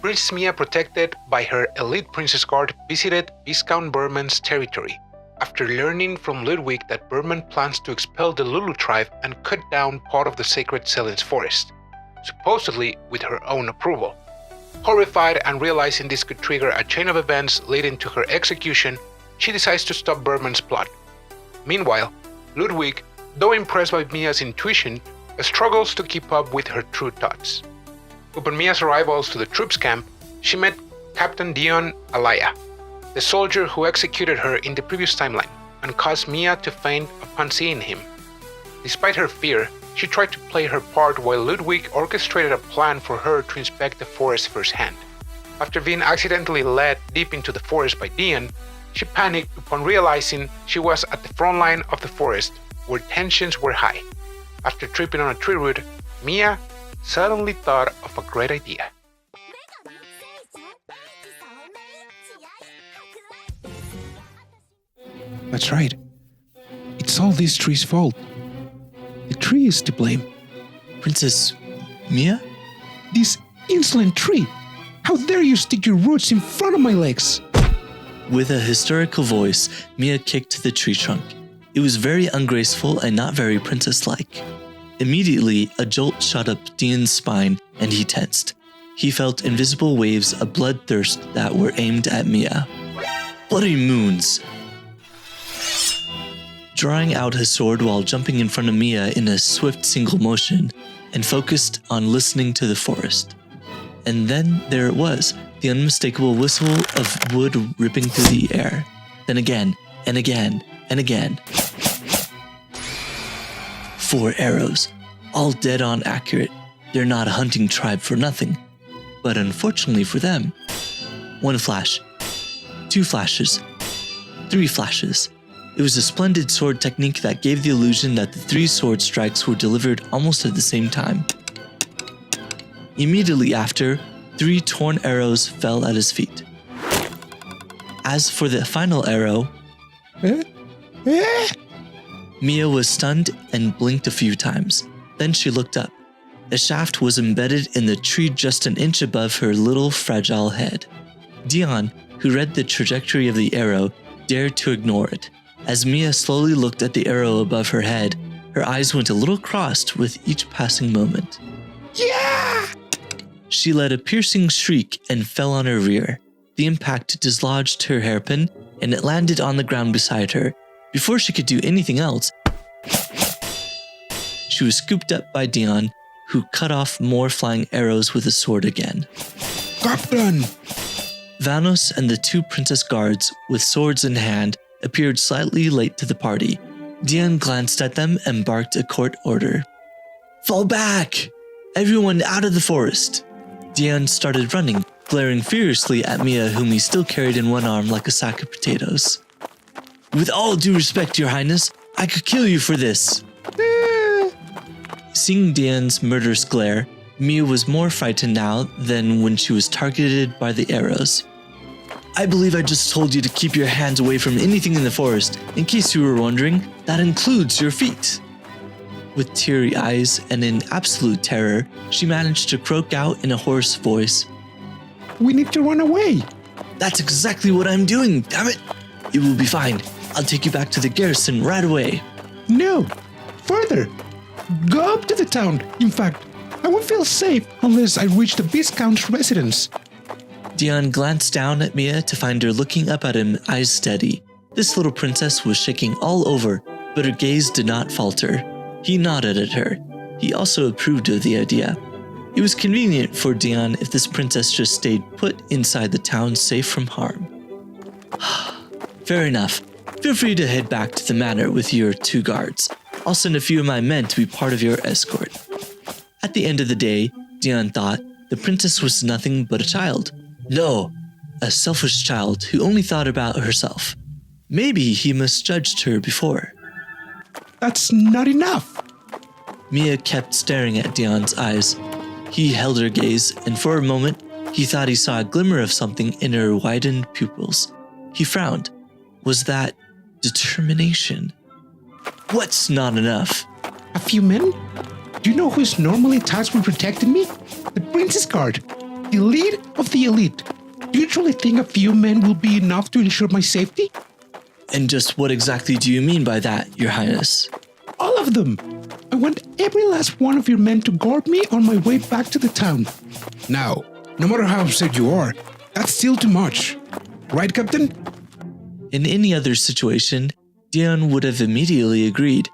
Princess Mia, protected by her elite princess guard, visited Viscount Berman's territory. After learning from Ludwig that Berman plans to expel the Lulu tribe and cut down part of the sacred Sealence Forest, supposedly with her own approval. Horrified and realizing this could trigger a chain of events leading to her execution, she decides to stop Berman's plot. Meanwhile, Ludwig, though impressed by Mia's intuition, struggles to keep up with her true thoughts. Upon Mia's arrival to the troops camp, she met Captain Dion Alaia, the soldier who executed her in the previous timeline, and caused Mia to faint upon seeing him. Despite her fear, she tried to play her part while Ludwig orchestrated a plan for her to inspect the forest firsthand. After being accidentally led deep into the forest by Dion, she panicked upon realizing she was at the front line of the forest, where tensions were high. After tripping on a tree root, Mia suddenly thought of a great idea. That's right. It's all this tree's fault. The tree is to blame. Princess Mia? This insolent tree! How dare you stick your roots in front of my legs? With a hysterical voice, Mia kicked the tree trunk. It was very ungraceful and not very princess-like. Immediately, a jolt shot up Dion's spine and he tensed. He felt invisible waves of bloodthirst that were aimed at Mia. Bloody moons! Drawing out his sword while jumping in front of Mia in a swift single motion, and focused on listening to the forest. And then there it was, the unmistakable whistle of wood ripping through the air. Then again, and again, and again. 4 arrows, all dead-on accurate. They're not a hunting tribe for nothing. But unfortunately for them, 1 flash, 2 flashes, 3 flashes. It was a splendid sword technique that gave the illusion that the 3 sword strikes were delivered almost at the same time. Immediately after, 3 torn arrows fell at his feet. As for the final arrow, Mia was stunned and blinked a few times. Then she looked up. The shaft was embedded in the tree just an inch above her little fragile head. Dion, who read the trajectory of the arrow, dared to ignore it. As Mia slowly looked at the arrow above her head, her eyes went a little crossed with each passing moment. Yeah! She let a piercing shriek and fell on her rear. The impact dislodged her hairpin, and it landed on the ground beside her. Before she could do anything else, she was scooped up by Dion, who cut off more flying arrows with a sword again. Captain! Vanos and the 2 princess guards, with swords in hand, appeared slightly late to the party. Dion glanced at them and barked a court order. Fall back! Everyone out of the forest! Dion started running, glaring furiously at Mia, whom he still carried in one arm like a sack of potatoes. With all due respect, Your Highness, I could kill you for this. Seeing Dion's murderous glare, Mia was more frightened now than when she was targeted by the arrows. I believe I just told you to keep your hands away from anything in the forest. In case you were wondering, that includes your feet. With teary eyes and in absolute terror, she managed to croak out in a hoarse voice. We need to run away. That's exactly what I'm doing, damn it. It will be fine. I'll take you back to the garrison right away. No, further. Go up to the town. In fact, I won't feel safe unless I reach the Viscount's residence. Dion glanced down at Mia to find her looking up at him, eyes steady. This little princess was shaking all over, but her gaze did not falter. He nodded at her. He also approved of the idea. It was convenient for Dion if this princess just stayed put inside the town safe from harm. Fair enough. Feel free to head back to the manor with your 2 guards. I'll send a few of my men to be part of your escort. At the end of the day, Dion thought, the princess was nothing but a child. No, a selfish child who only thought about herself. Maybe he misjudged her before. That's not enough. Mia kept staring at Dion's eyes. He held her gaze, and for a moment, he thought he saw a glimmer of something in her widened pupils. He frowned. Was that determination? What's not enough? A few men? Do you know who's normally tasked with protecting me? The Princess Guard, the lead of the the elite. Do you truly think a few men will be enough to ensure my safety? And just what exactly do you mean by that, Your Highness? All of them. I want every last one of your men to guard me on my way back to the town. Now, no matter how upset you are, that's still too much. Right, Captain? In any other situation, Dion would have immediately agreed.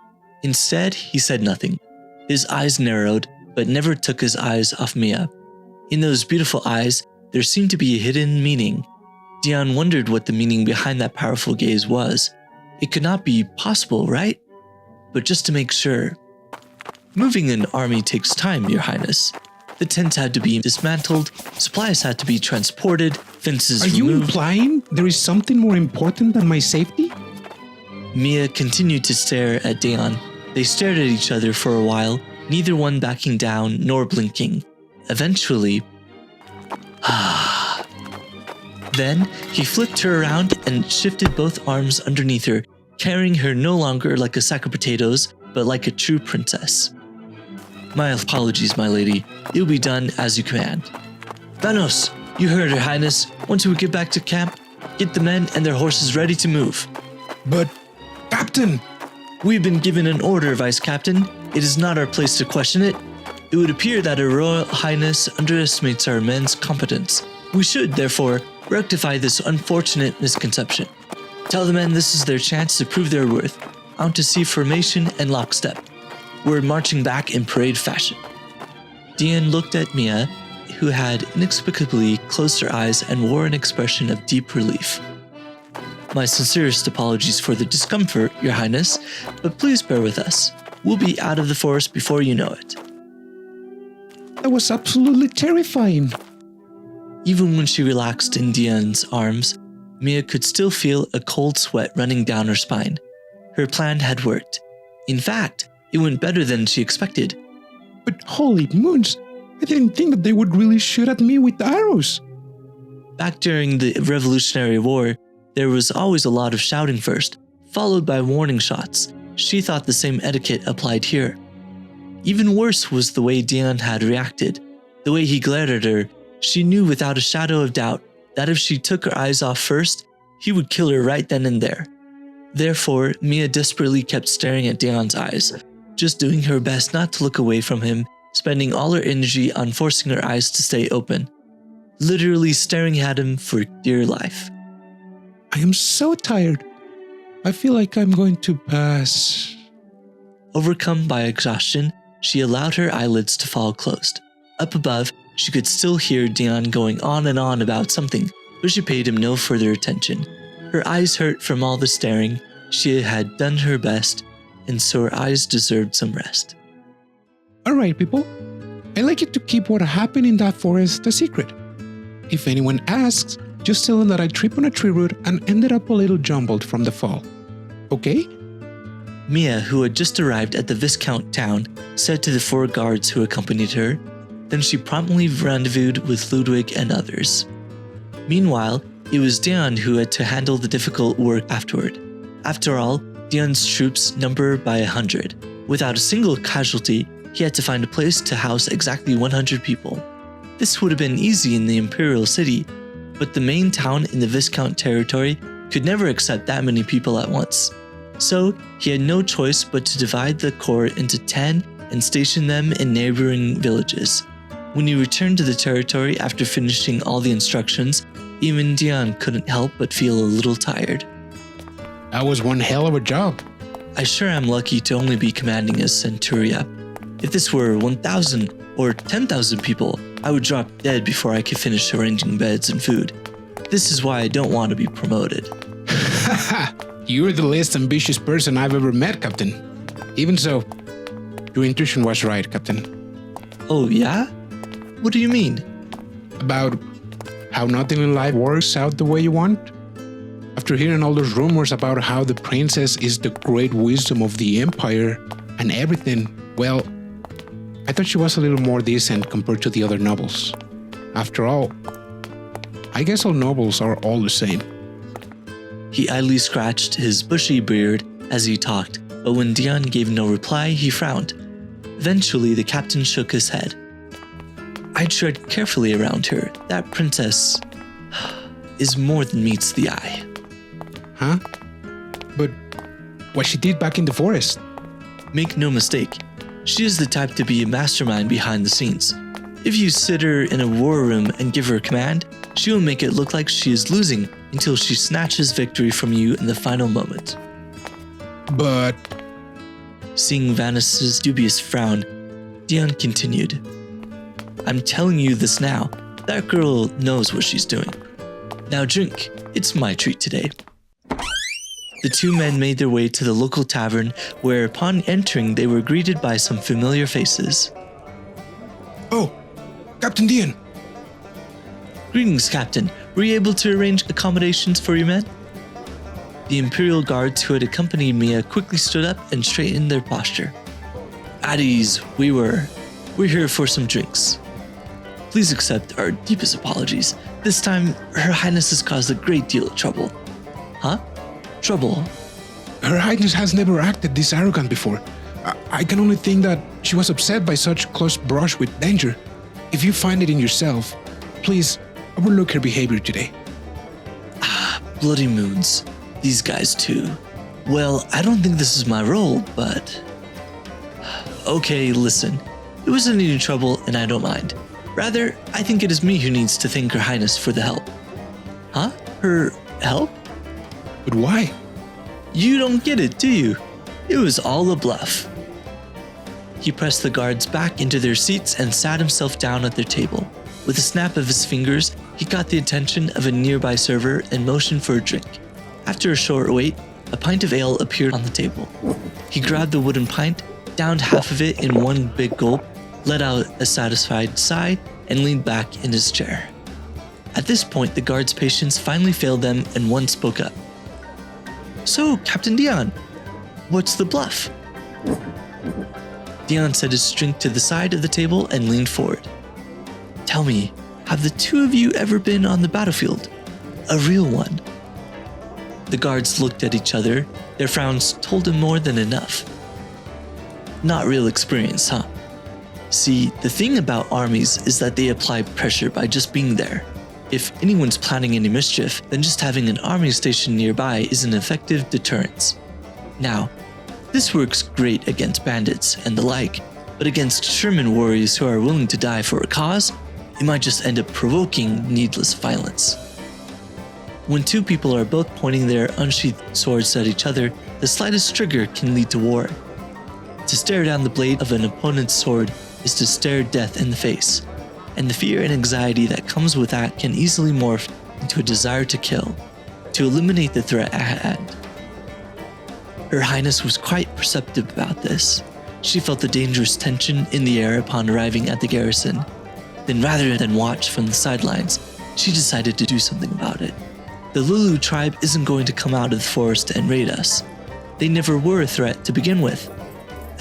Instead, he said nothing. His eyes narrowed, but never took his eyes off Mia. In those beautiful eyes, there seemed to be a hidden meaning. Dion wondered what the meaning behind that powerful gaze was. It could not be possible, right? But just to make sure. Moving an army takes time, Your Highness. The tents had to be dismantled, supplies had to be transported, fences removed. Are you implying there is something more important than my safety? Mia continued to stare at Dion. They stared at each other for a while, neither one backing down nor blinking. Eventually, then he flipped her around and shifted both arms underneath her, carrying her no longer like a sack of potatoes, but like a true princess. My apologies, my lady. It will be done as you command. Vanos, you heard Her Highness. Once we get back to camp, get the men and their horses ready to move. But, Captain! We've been given an order, Vice Captain. It is not our place to question it. It would appear that Her Royal Highness underestimates our men's competence. We should, therefore, rectify this unfortunate misconception. Tell the men this is their chance to prove their worth. Out to sea formation and lockstep. We're marching back in parade fashion. Dion looked at Mia, who had inexplicably closed her eyes and wore an expression of deep relief. My sincerest apologies for the discomfort, Your Highness, but please bear with us. We'll be out of the forest before you know it. That was absolutely terrifying. Even when she relaxed in Dion's arms, Mia could still feel a cold sweat running down her spine. Her plan had worked. In fact, it went better than she expected. But holy moons, I didn't think that they would really shoot at me with arrows. Back during the Revolutionary War, there was always a lot of shouting first, followed by warning shots. She thought the same etiquette applied here. Even worse was the way Dion had reacted. The way he glared at her, she knew without a shadow of doubt that if she took her eyes off first, he would kill her right then and there. Therefore, Mia desperately kept staring at Dion's eyes, just doing her best not to look away from him, spending all her energy on forcing her eyes to stay open, literally staring at him for dear life. I am so tired. I feel like I'm going to pass. Overcome by exhaustion, she allowed her eyelids to fall closed. Up above, she could still hear Dion going on and on about something, but she paid him no further attention. Her eyes hurt from all the staring. She had done her best, and so her eyes deserved some rest. Alright, people. I'd like you to keep what happened in that forest a secret. If anyone asks, just tell them that I tripped on a tree root and ended up a little jumbled from the fall. Okay? Mia, who had just arrived at the Viscount town, said to the 4 guards who accompanied her. Then she promptly rendezvoused with Ludwig and others. Meanwhile, it was Dion who had to handle the difficult work afterward. After all, Dion's troops number by 100. Without a single casualty, he had to find a place to house exactly 100 people. This would have been easy in the Imperial City, but the main town in the Viscount territory could never accept that many people at once. So, he had no choice but to divide the corps into 10 and station them in neighboring villages. When he returned to the territory after finishing all the instructions, even Dion couldn't help but feel a little tired. That was one hell of a job. I sure am lucky to only be commanding a centuria. If this were 1,000 or 10,000 people, I would drop dead before I could finish arranging beds and food. This is why I don't want to be promoted. Haha, you're the least ambitious person I've ever met, Captain. Even so, your intuition was right, Captain. Oh yeah? What do you mean? About how nothing in life works out the way you want? After hearing all those rumors about how the princess is the great wisdom of the empire and everything, well, I thought she was a little more decent compared to the other nobles. After all, I guess all nobles are all the same. He idly scratched his bushy beard as he talked, but when Dion gave no reply, he frowned. Eventually, the captain shook his head. I tread carefully around her. That princess is more than meets the eye. Huh? But what she did back in the forest? Make no mistake, she is the type to be a mastermind behind the scenes. If you sit her in a war room and give her a command, she will make it look like she is losing until she snatches victory from you in the final moment. But Seeing Vanessa's dubious frown, Dion continued. I'm telling you this now. That girl knows what she's doing. Now drink. It's my treat today. The two men made their way to the local tavern where upon entering they were greeted by some familiar faces. oh, Captain Dion. Greetings, Captain. Were you able to arrange accommodations for your men? The Imperial guards who had accompanied Mia quickly stood up and straightened their posture. At ease, we're here for some drinks. Please accept our deepest apologies. This time, Her Highness has caused a great deal of trouble. Huh? Trouble? Her Highness has never acted this arrogant before. I can only think that she was upset by such close brush with danger. If you find it in yourself, please overlook her behavior today. Bloody moons. These guys too. Well, I don't think this is my role, but... Okay, listen. It wasn't any trouble and I don't mind. Rather, I think it is me who needs to thank Her Highness for the help. Huh? Her help? But why? You don't get it, do you? It was all a bluff. He pressed the guards back into their seats and sat himself down at their table. With a snap of his fingers, he caught the attention of a nearby server and motioned for a drink. After a short wait, a pint of ale appeared on the table. He grabbed the wooden pint, downed half of it in one big gulp, let out a satisfied sigh, and leaned back in his chair. At this point, the guard's patience finally failed them and one spoke up. So, Captain Dion, what's the bluff? Dion set his drink to the side of the table and leaned forward. Tell me, have the two of you ever been on the battlefield? A real one? The guards looked at each other. Their frowns told him more than enough. Not real experience, huh? See, the thing about armies is that they apply pressure by just being there. If anyone's planning any mischief, then just having an army station nearby is an effective deterrence. Now, this works great against bandits and the like, but against Sherman warriors who are willing to die for a cause, it might just end up provoking needless violence. When two people are both pointing their unsheathed swords at each other, the slightest trigger can lead to war. To stare down the blade of an opponent's sword is to stare death in the face, and the fear and anxiety that comes with that can easily morph into a desire to kill, to eliminate the threat at hand. Her Highness was quite perceptive about this. She felt the dangerous tension in the air upon arriving at the garrison. Then rather than watch from the sidelines, she decided to do something about it. The Lulu tribe isn't going to come out of the forest and raid us. They never were a threat to begin with.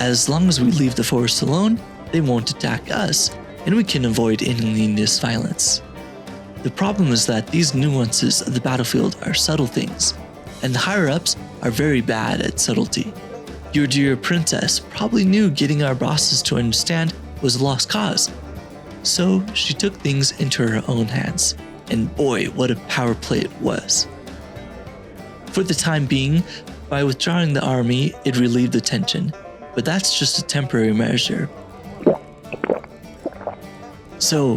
As long as we leave the forest alone, they won't attack us, and we can avoid any needless violence. The problem is that these nuances of the battlefield are subtle things, and the higher-ups are very bad at subtlety. Your dear princess probably knew getting our bosses to understand was a lost cause. So she took things into her own hands, and boy, what a power play it was. For the time being, by withdrawing the army, it relieved the tension, but that's just a temporary measure. So,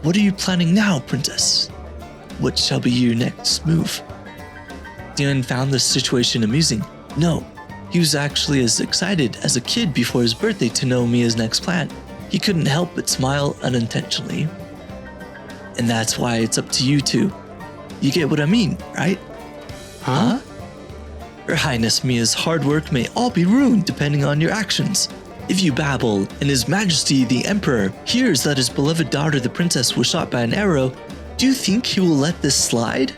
what are you planning now, princess? What shall be your next move? Dion found the situation amusing. No, he was actually as excited as a kid before his birthday to know Mia's next plan. He couldn't help but smile unintentionally. And that's why it's up to you two. You get what I mean, right? Huh? Her Highness Mia's hard work may all be ruined depending on your actions. If you babble, and His Majesty the Emperor hears that his beloved daughter the princess was shot by an arrow, do you think he will let this slide?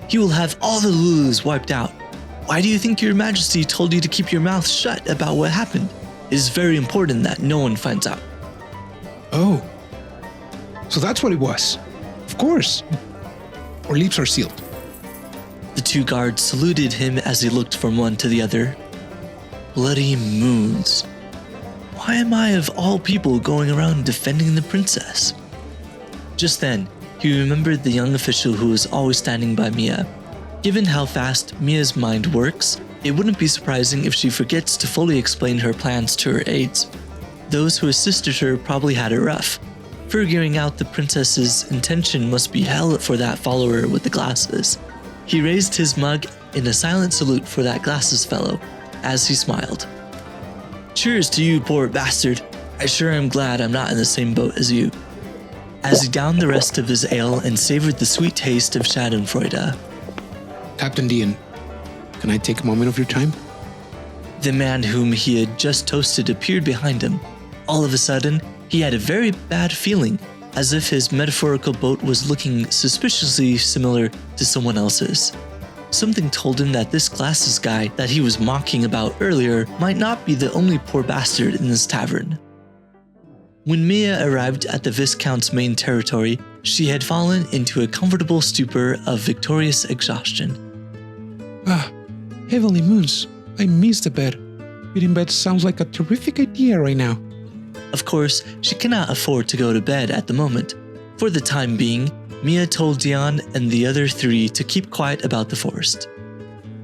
He will have all the Lulus wiped out. Why do you think your Majesty told you to keep your mouth shut about what happened? It is very important that no one finds out. Oh, so that's what it was. Of course. Our lips are sealed. The two guards saluted him as he looked from one to the other. Bloody moons. Why am I of all people going around defending the princess? Just then, he remembered the young official who was always standing by Mia. Given how fast Mia's mind works, it wouldn't be surprising if she forgets to fully explain her plans to her aides. Those who assisted her probably had it rough. Figuring out the princess's intention must be hell for that follower with the glasses. He raised his mug in a silent salute for that glasses fellow, as he smiled. Cheers to you, poor bastard. I sure am glad I'm not in the same boat as you. As he downed the rest of his ale and savored the sweet taste of Schadenfreude. Captain Dion, can I take a moment of your time? The man whom he had just toasted appeared behind him. All of a sudden, he had a very bad feeling, as if his metaphorical boat was looking suspiciously similar to someone else's. Something told him that this glasses guy that he was mocking about earlier might not be the only poor bastard in this tavern. When Mia arrived at the Viscount's main territory, she had fallen into a comfortable stupor of victorious exhaustion. Ah, heavenly moons, I miss the bed. Being in bed sounds like a terrific idea right now. Of course, she cannot afford to go to bed at the moment. For the time being, Mia told Dion and the other three to keep quiet about the forest.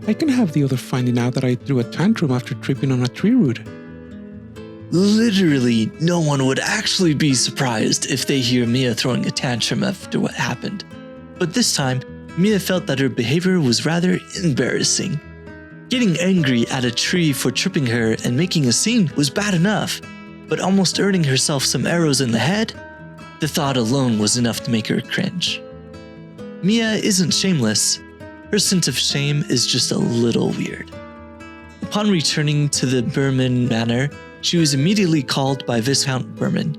I can have the other finding out that I threw a tantrum after tripping on a tree root. Literally, no one would actually be surprised if they hear Mia throwing a tantrum after what happened. But this time, Mia felt that her behavior was rather embarrassing. Getting angry at a tree for tripping her and making a scene was bad enough, but almost earning herself some arrows in the head? The thought alone was enough to make her cringe. Mia isn't shameless. Her sense of shame is just a little weird. Upon returning to the Berman manor, she was immediately called by Viscount Berman.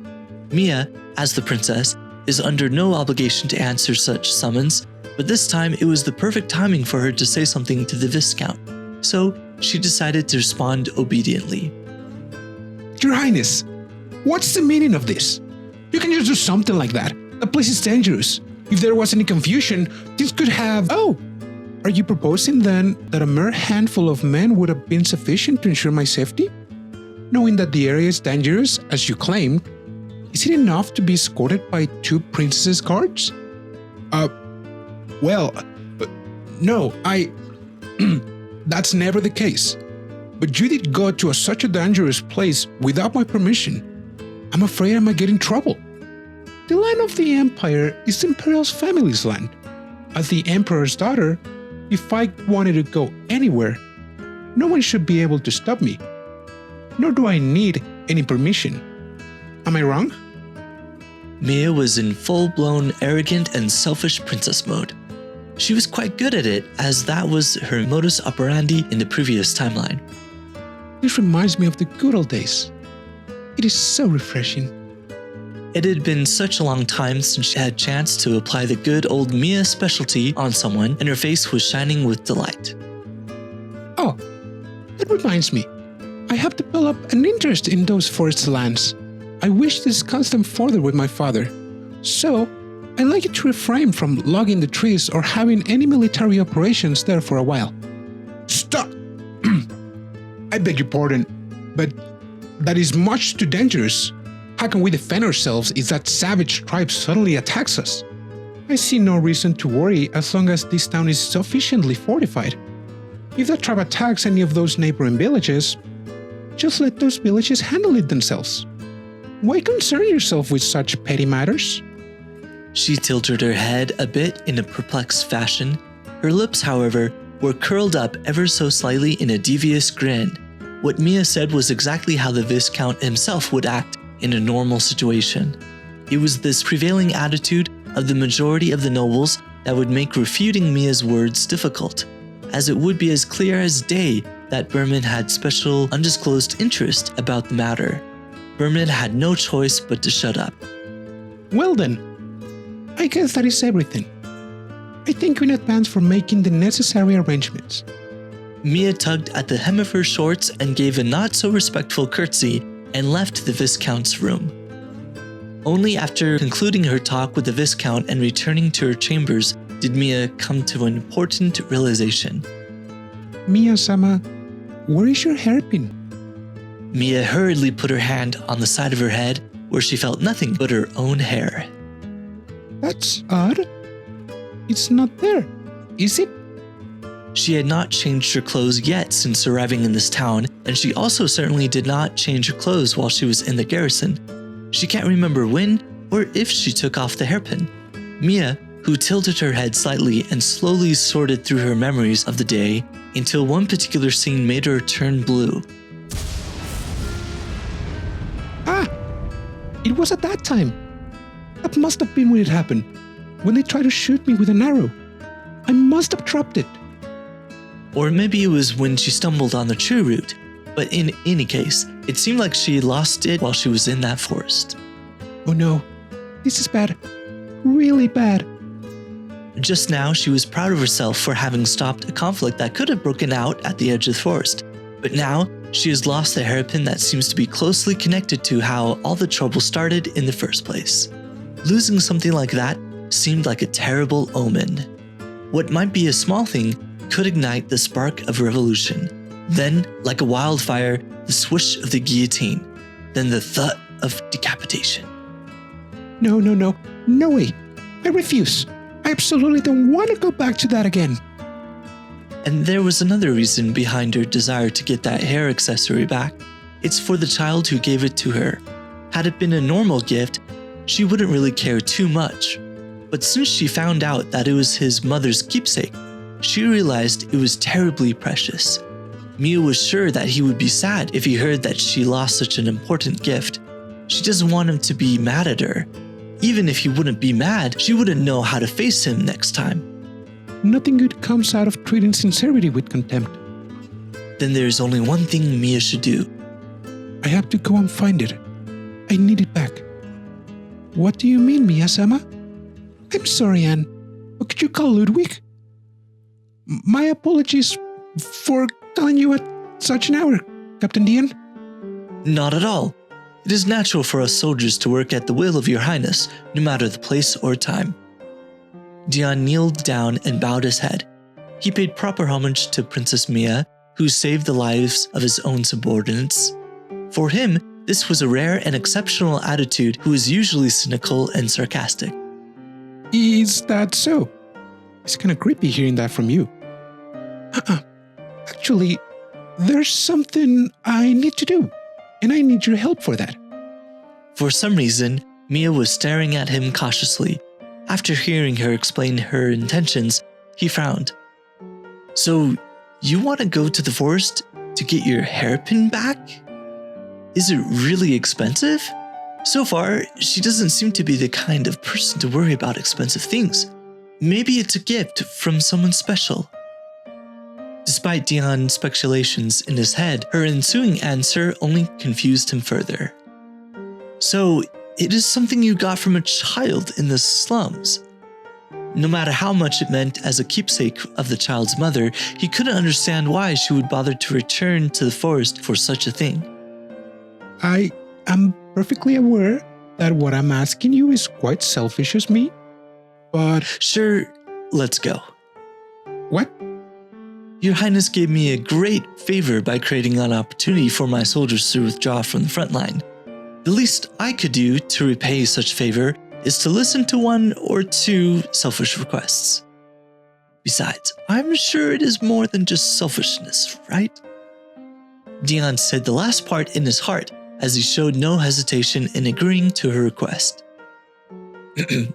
Mia, as the princess, is under no obligation to answer such summons, but this time it was the perfect timing for her to say something to the Viscount, so she decided to respond obediently. Your Highness, what's the meaning of this? You can just do something like that. The place is dangerous. If there was any confusion, this could have... Oh! Are you proposing then that a mere handful of men would have been sufficient to ensure my safety? Knowing that the area is dangerous, as you claimed, is it enough to be escorted by 2 princesses' guards? No, that's never the case. But you did go to such a dangerous place without my permission. I'm afraid I might get in trouble. The land of the Empire is the Imperial family's land. As the Emperor's daughter, if I wanted to go anywhere, no one should be able to stop me. Nor do I need any permission. Am I wrong? Mia was in full-blown arrogant and selfish princess mode. She was quite good at it, as that was her modus operandi in the previous timeline. This reminds me of the good old days. It is so refreshing. It had been such a long time since she had a chance to apply the good old Mia specialty on someone, and her face was shining with delight. Oh, that reminds me. I have developed an interest in those forest lands. I wish to discuss them further with my father. So, I'd like you to refrain from logging the trees or having any military operations there for a while. Stop! I beg your pardon, but that is much too dangerous. How can we defend ourselves if that savage tribe suddenly attacks us? I see no reason to worry as long as this town is sufficiently fortified. If that tribe attacks any of those neighboring villages, just let those villages handle it themselves. Why concern yourself with such petty matters? She tilted her head a bit in a perplexed fashion. Her lips, however, were curled up ever so slightly in a devious grin. What Mia said was exactly how the Viscount himself would act in a normal situation. It was this prevailing attitude of the majority of the nobles that would make refuting Mia's words difficult, as it would be as clear as day that Berman had special undisclosed interest about the matter. Berman had no choice but to shut up. Well then, I guess that is everything. I thank you in advance for making the necessary arrangements. Mia tugged at the hem of her shorts and gave a not-so-respectful curtsy and left the Viscount's room. Only after concluding her talk with the Viscount and returning to her chambers did Mia come to an important realization. Mia-sama, where is your hairpin? Mia hurriedly put her hand on the side of her head where she felt nothing but her own hair. That's odd. It's not there, is it? She had not changed her clothes yet since arriving in this town, and she also certainly did not change her clothes while she was in the garrison. She can't remember when or if she took off the hairpin. Mia, who tilted her head slightly and slowly sorted through her memories of the day until one particular scene made her turn blue. Ah! It was at that time. That must have been when it happened. When they tried to shoot me with an arrow. I must have dropped it. Or maybe it was when she stumbled on the true route. But in any case, it seemed like she lost it while she was in that forest. Oh no. This is bad. Really bad. Just now, she was proud of herself for having stopped a conflict that could have broken out at the edge of the forest. But now, she has lost the hairpin that seems to be closely connected to how all the trouble started in the first place. Losing something like that seemed like a terrible omen. What might be a small thing could ignite the spark of revolution. Then, like a wildfire, the swish of the guillotine. Then the thud of decapitation. No way. I refuse. I absolutely don't want to go back to that again. And there was another reason behind her desire to get that hair accessory back. It's for the child who gave it to her. Had it been a normal gift, she wouldn't really care too much. But since she found out that it was his mother's keepsake, she realized it was terribly precious. Mia was sure that he would be sad if he heard that she lost such an important gift. She doesn't want him to be mad at her. Even if he wouldn't be mad, she wouldn't know how to face him next time. Nothing good comes out of treating sincerity with contempt. Then there's only one thing Mia should do. I have to go and find it. I need it back. What do you mean, Mia-sama? I'm sorry, Anne, but could you call Ludwig? My apologies for calling you at such an hour, Captain Dion. Not at all. It is natural for us soldiers to work at the will of your highness, no matter the place or time. Dion kneeled down and bowed his head. He paid proper homage to Princess Mia, who saved the lives of his own subordinates. For him, this was a rare and exceptional attitude who is usually cynical and sarcastic. Is that so? It's kind of creepy hearing that from you. Actually, there's something I need to do, and I need your help for that. For some reason, Mia was staring at him cautiously. After hearing her explain her intentions, he frowned. So, you want to go to the forest to get your hairpin back? Is it really expensive? So far, she doesn't seem to be the kind of person to worry about expensive things. Maybe it's a gift from someone special. Despite Dion's speculations in his head, her ensuing answer only confused him further. So, it is something you got from a child in the slums. No matter how much it meant as a keepsake of the child's mother, he couldn't understand why she would bother to return to the forest for such a thing. I am perfectly aware that what I'm asking you is quite selfish as me, but... Sure, let's go. What? Your Highness gave me a great favor by creating an opportunity for my soldiers to withdraw from the front line. The least I could do to repay such favor is to listen to one or two selfish requests. Besides, I'm sure it is more than just selfishness, right? Dion said the last part in his heart as he showed no hesitation in agreeing to her request.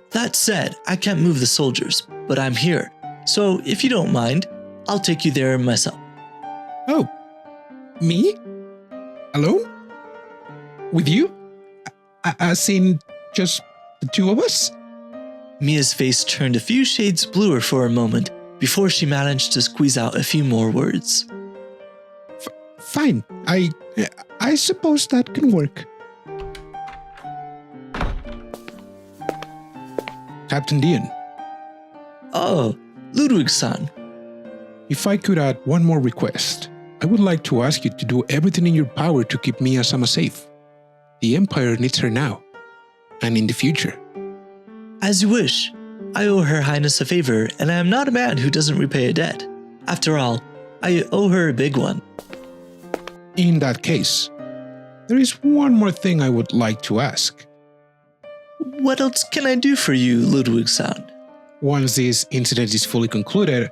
That said, I can't move the soldiers, but I'm here, so if you don't mind, I'll take you there myself. Oh, me? Alone? With you? As in just the two of us? Mia's face turned a few shades bluer for a moment before she managed to squeeze out a few more words. Fine. I suppose that can work. Captain Dion. Oh, Ludwig-san. If I could add one more request, I would like to ask you to do everything in your power to keep Mia-sama safe. The Empire needs her now, and in the future. As you wish. I owe Her Highness a favor, and I am not a man who doesn't repay a debt. After all, I owe her a big one. In that case, there is one more thing I would like to ask. what else can I do for you, Ludwig-san? Once this incident is fully concluded,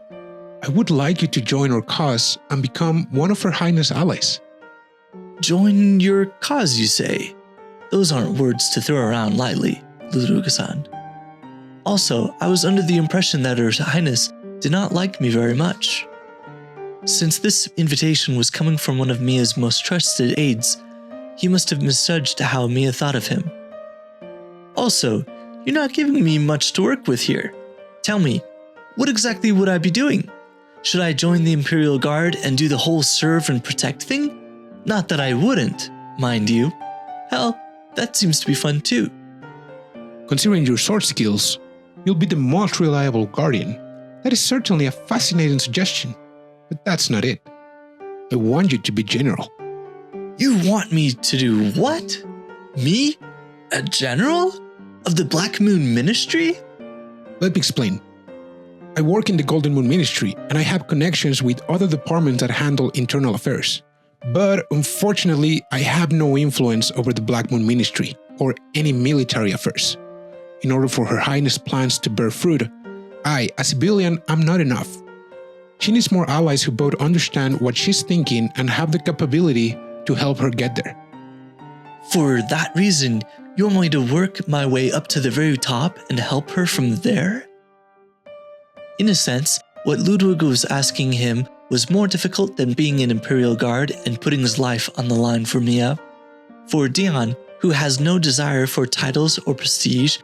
I would like you to join our cause and become one of Her Highness' allies. Join your cause, you say? Those aren't words to throw around lightly, Ludwig-san. Also, I was under the impression that Her Highness did not like me very much. Since this invitation was coming from one of Mia's most trusted aides, he must have misjudged how Mia thought of him. Also, you're not giving me much to work with here. Tell me, what exactly would I be doing? Should I join the Imperial Guard and do the whole serve and protect thing? Not that I wouldn't, mind you. Hell, that seems to be fun too. Considering your sword skills, you'll be the most reliable guardian. That is certainly a fascinating suggestion, but that's not it. I want you to be general. You want me to do what? Me? A general? Of the Black Moon Ministry? Let me explain. I work in the Golden Moon Ministry and I have connections with other departments that handle internal affairs. But unfortunately, I have no influence over the Black Moon Ministry or any military affairs. In order for Her Highness' plans to bear fruit, I, a civilian, am not enough. She needs more allies who both understand what she's thinking and have the capability to help her get there. For that reason, you want me to work my way up to the very top and help her from there? In a sense, what Ludwig was asking him was more difficult than being an Imperial Guard and putting his life on the line for Mia. For Dion, who has no desire for titles or prestige,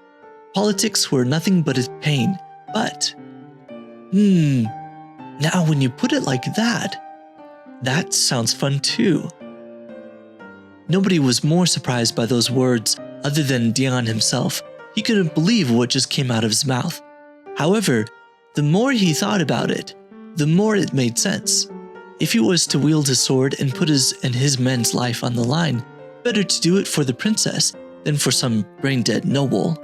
politics were nothing but his pain. But, now when you put it like that sounds fun too. Nobody was more surprised by those words other than Dion himself. He couldn't believe what just came out of his mouth. However, the more he thought about it, the more it made sense. If he was to wield his sword and put his and his men's life on the line, better to do it for the princess than for some brain-dead noble.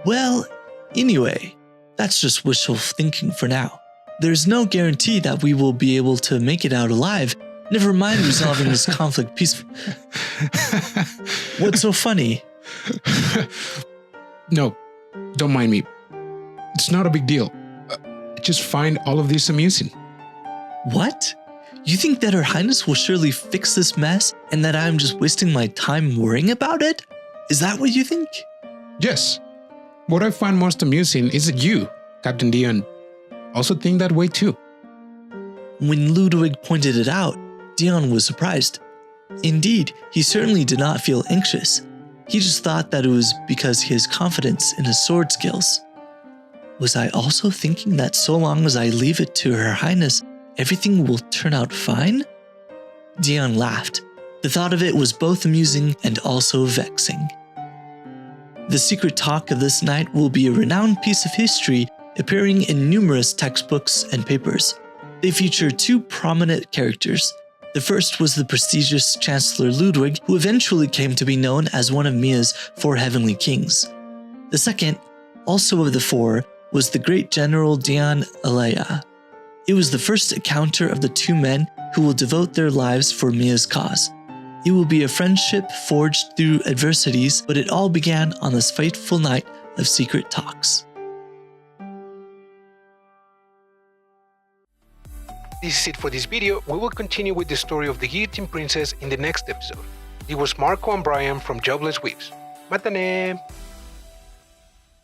Well, anyway, that's just wishful thinking for now. There's no guarantee that we will be able to make it out alive, never mind resolving this conflict peacefully. What's so funny? No, don't mind me. It's not a big deal. I just find all of this amusing. What? You think that Her Highness will surely fix this mess and that I'm just wasting my time worrying about it? Is that what you think? Yes. What I find most amusing is that you, Captain Dion, also think that way too. When Ludwig pointed it out, Dion was surprised. Indeed, he certainly did not feel anxious. He just thought that it was because he has confidence in his sword skills. Was I also thinking that so long as I leave it to Her Highness, everything will turn out fine? Dion laughed. The thought of it was both amusing and also vexing. The secret talk of this night will be a renowned piece of history appearing in numerous textbooks and papers. They feature two prominent characters. The first was the prestigious Chancellor Ludwig, who eventually came to be known as one of Mia's 4 heavenly kings. The second, also of the 4, was the great General Dion Alaia. It was the first encounter of the 2 men who will devote their lives for Mia's cause. It will be a friendship forged through adversities, but it all began on this fateful night of secret talks. This is it for this video. We will continue with the story of the Guillotine Princess in the next episode. It was Marco and Brian from Jobless Weaves. Matane!